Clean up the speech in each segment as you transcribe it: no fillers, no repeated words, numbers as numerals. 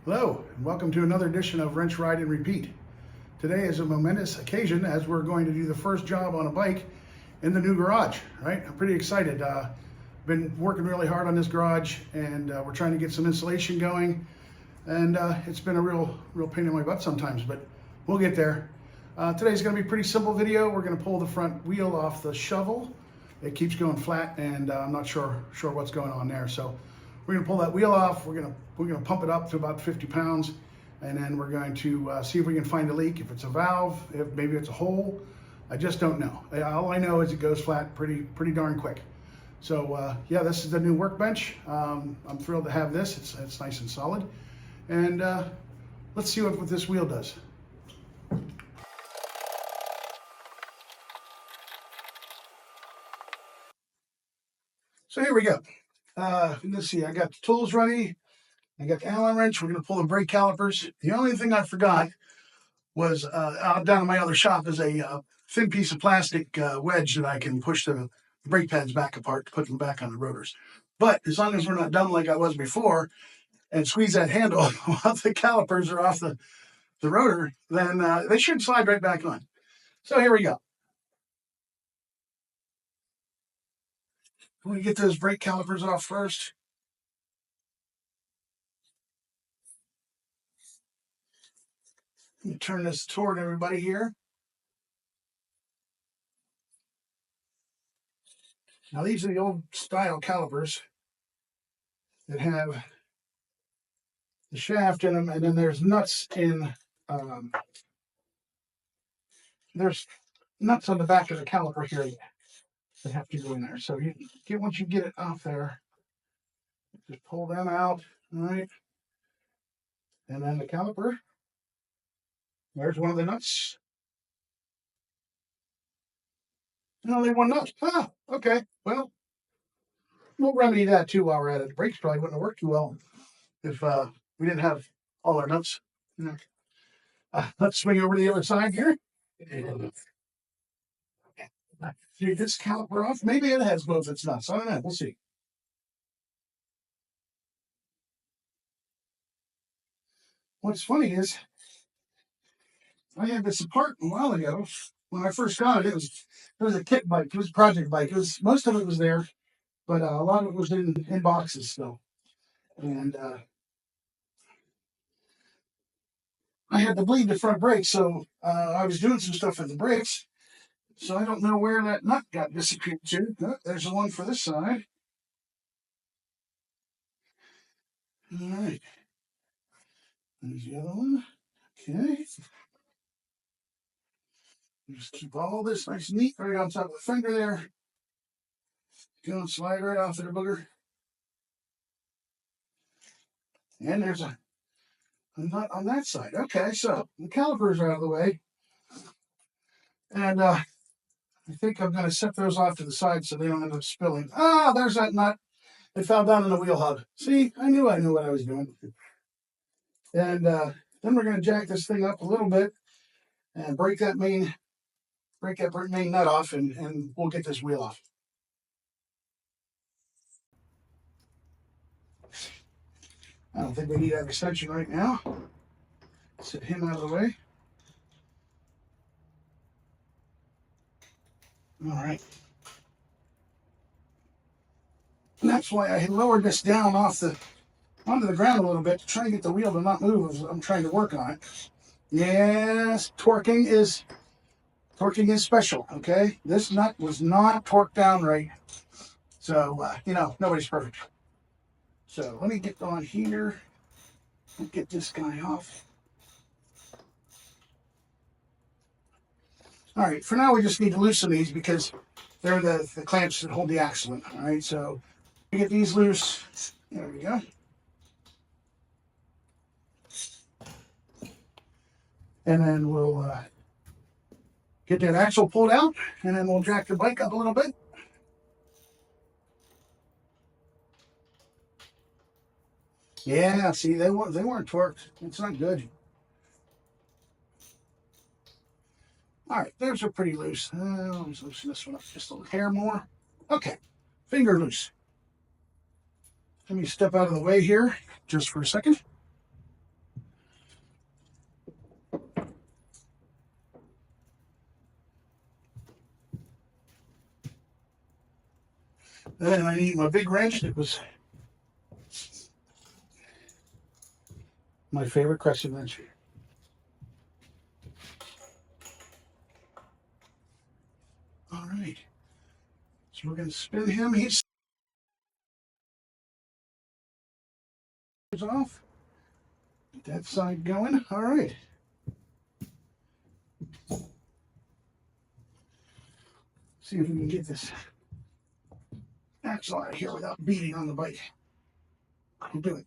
Hello, and welcome to another edition of Wrench, Ride, and Repeat. Today is a momentous occasion as we're going to do the first job on a bike in the new garage, right? I'm pretty excited. Been working really hard on this garage, and we're trying to get some insulation going, and it's been a real pain in my butt sometimes, but we'll get there. Today's going to be a pretty simple video. We're going to pull the front wheel off the shovel. It keeps going flat, and I'm not sure what's going on there. So we're going to pull that wheel off. We're going to pump it up to about 50 pounds, and then we're going to see if we can find a leak. If it's a valve, if maybe it's a hole, I just don't know. All I know is it goes flat pretty darn quick. So yeah, this is the new workbench. I'm thrilled to have this. It's nice and solid, and let's see what this wheel does. So here we go. Let's see, I got the tools ready. I got the Allen wrench. We're going to pull the brake calipers. The only thing I forgot was down in my other shop is a thin piece of plastic wedge that I can push the brake pads back apart to put them back on the rotors. But as long as we're not dumb like I was before and squeeze that handle while the calipers are off the rotor, then they should slide right back on. So here we go. I'm going to get those brake calipers off first. Let me turn this toward everybody here. Now these are the old style calipers that have the shaft in them, and then there's nuts in, there's nuts on the back of the caliper here that have to go in there. So once you get it off there, just pull them out, all right? And then the caliper, there's one of the nuts. And only one nut. Ah, okay. Well, we'll remedy that too while we're at it. The brakes probably wouldn't have worked too well if we didn't have all our nuts. Let's swing over to the other side here. Take this caliper off. Maybe it has both its nuts. I don't know. We'll see. What's funny is I had this apart a while ago. When I first got it, it was a kit bike. It was a project bike. Most of it was there, but a lot of it was in boxes still. And I had to bleed the front brakes, so I was doing some stuff with the brakes. So I don't know where that nut got disappeared to. Oh, there's the one for this side. All right. There's the other one. Okay. Just keep all this nice and neat right on top of the fender there. Go and slide right off there, booger. And there's a nut on that side. Okay, so the calipers are out of the way. And I think I'm going to set those off to the side so they don't end up spilling. Ah, there's that nut. It fell down in the wheel hub. See, I knew what I was doing. And then we're going to jack this thing up a little bit and break that main nut off, and we'll get this wheel off. I don't think we need that extension right now. Set him out of the way. All right. And that's why I had lowered this down onto the ground a little bit to try and get the wheel to not move as I'm trying to work on it. Yes, torquing is special, okay? This nut was not torqued down right. So, nobody's perfect. So let me get on here and get this guy off. All right, for now we just need to loosen these because they're the clamps that hold the axle in. All right, so we get these loose. There we go. And then we'll Get that axle pulled out, and then we'll jack the bike up a little bit. Yeah, see, they weren't torqued. It's not good. All right, those are pretty loose. Let's loosen this one up just a little hair more. Okay, finger loose. Let me step out of the way here just for a second. Then I need my big wrench. It was my favorite crescent wrench. All right. So we're going to spin him. He's off. Get that side going. All right. See if we can get this axle out of here without beating on the bike. I'll do it.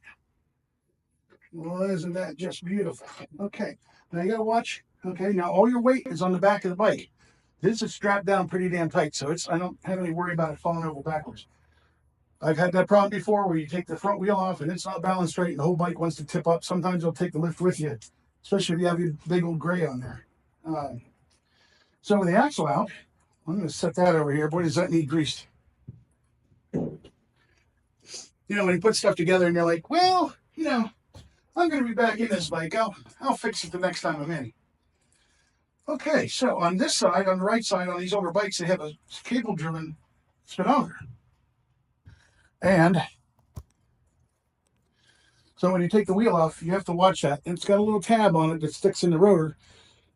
Well, isn't that just beautiful? Okay, now you gotta watch. Okay, now all your weight is on the back of the bike. This is strapped down pretty damn tight, so I don't have any worry about it falling over backwards. I've had that problem before where you take the front wheel off and it's not balanced straight and the whole bike wants to tip up. Sometimes they'll take the lift with you, especially if you have your big old gray on there. So with the axle out, I'm going to set that over here. Boy, does that need greased. You know, when you put stuff together and you're like, well, you know, I'm going to be back in this bike. I'll fix it the next time I'm in. Okay, so on this side, on the right side, on these older bikes, they have a cable-driven speedometer. And so when you take the wheel off, you have to watch that. And it's got a little tab on it that sticks in the rotor.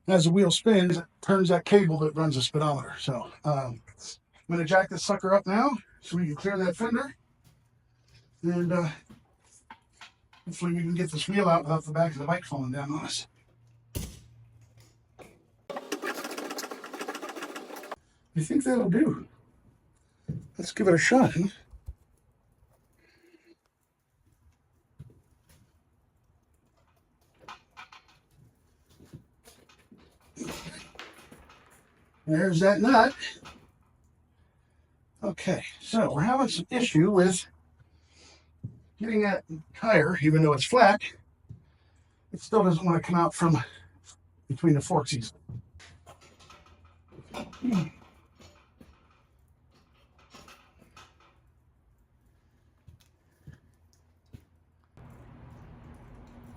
As the wheel spins, it turns that cable that runs the speedometer. So I'm going to jack this sucker up now so we can clear that fender. And hopefully we can get this wheel out without the back of the bike falling down on us. You think that'll do? Let's give it a shot. Huh? There's that nut. Okay, so we're having some issue with getting that tire, even though it's flat, it still doesn't want to come out from between the forksies. All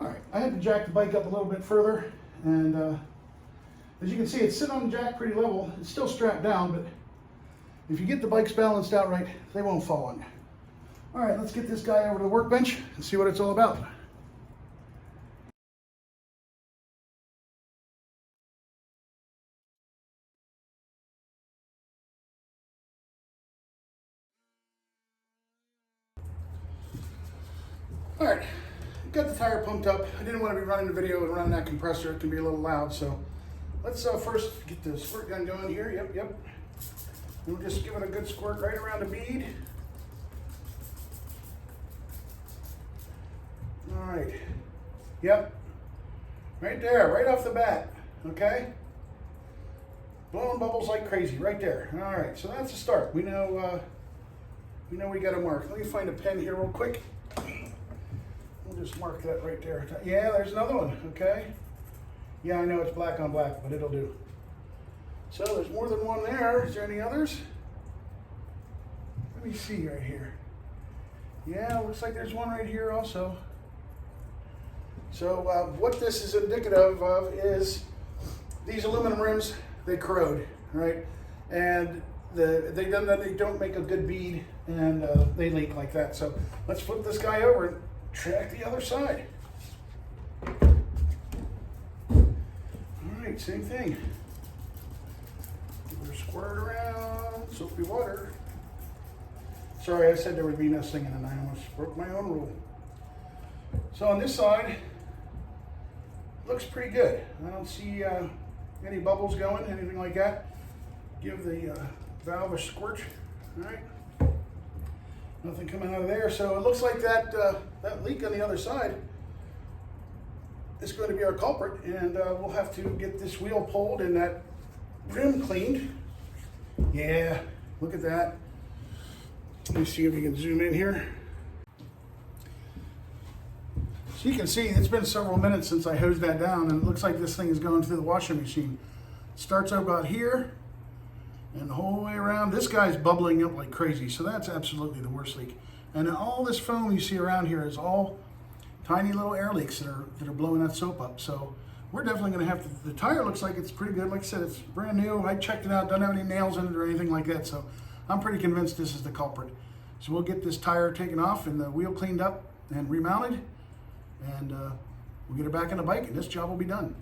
right, I had to jack the bike up a little bit further, and as you can see, it's sitting on the jack pretty level. It's still strapped down, but if you get the bikes balanced out right, they won't fall on you. All right, let's get this guy over to the workbench and see what it's all about. All right, got the tire pumped up. I didn't want to be running the video and running that compressor. It can be a little loud, so let's first get the squirt gun going here. Yep. We'll just give it a good squirt right around the bead. All right. Yep. Right there, right off the bat. Okay. Blowing bubbles like crazy, right there. All right. So that's a start. We know we got to mark. Let me find a pen here real quick. We'll just mark that right there. Yeah, there's another one. Okay. Yeah, I know it's black on black, but it'll do. So there's more than one there. Is there any others? Let me see right here. Yeah, looks like there's one right here also. So what this is indicative of is these aluminum rims, they corrode, right? And they don't make a good bead, and they leak like that. So let's flip this guy over and track the other side. All right, same thing. We're squirt around, soapy water. Sorry, I said there would be no singing, and I almost broke my own rule. So on this side, looks pretty good. I don't see any bubbles going, anything like that. Give the valve a squirt. All right, nothing coming out of there. So it looks like that that leak on the other side is going to be our culprit, and we'll have to get this wheel pulled and that rim cleaned. Yeah, look at that. Let me see if we can zoom in here. So you can see it's been several minutes since I hosed that down, and it looks like this thing is going through the washing machine. It starts about here and the whole way around. This guy's bubbling up like crazy, so that's absolutely the worst leak. And then all this foam you see around here is all tiny little air leaks that are blowing that soap up. So we're definitely going to have to. The tire looks like it's pretty good. Like I said, it's brand new. I checked it out. Doesn't have any nails in it or anything like that. So I'm pretty convinced this is the culprit. So we'll get this tire taken off and the wheel cleaned up and remounted, and we'll get it back on the bike, and this job will be done.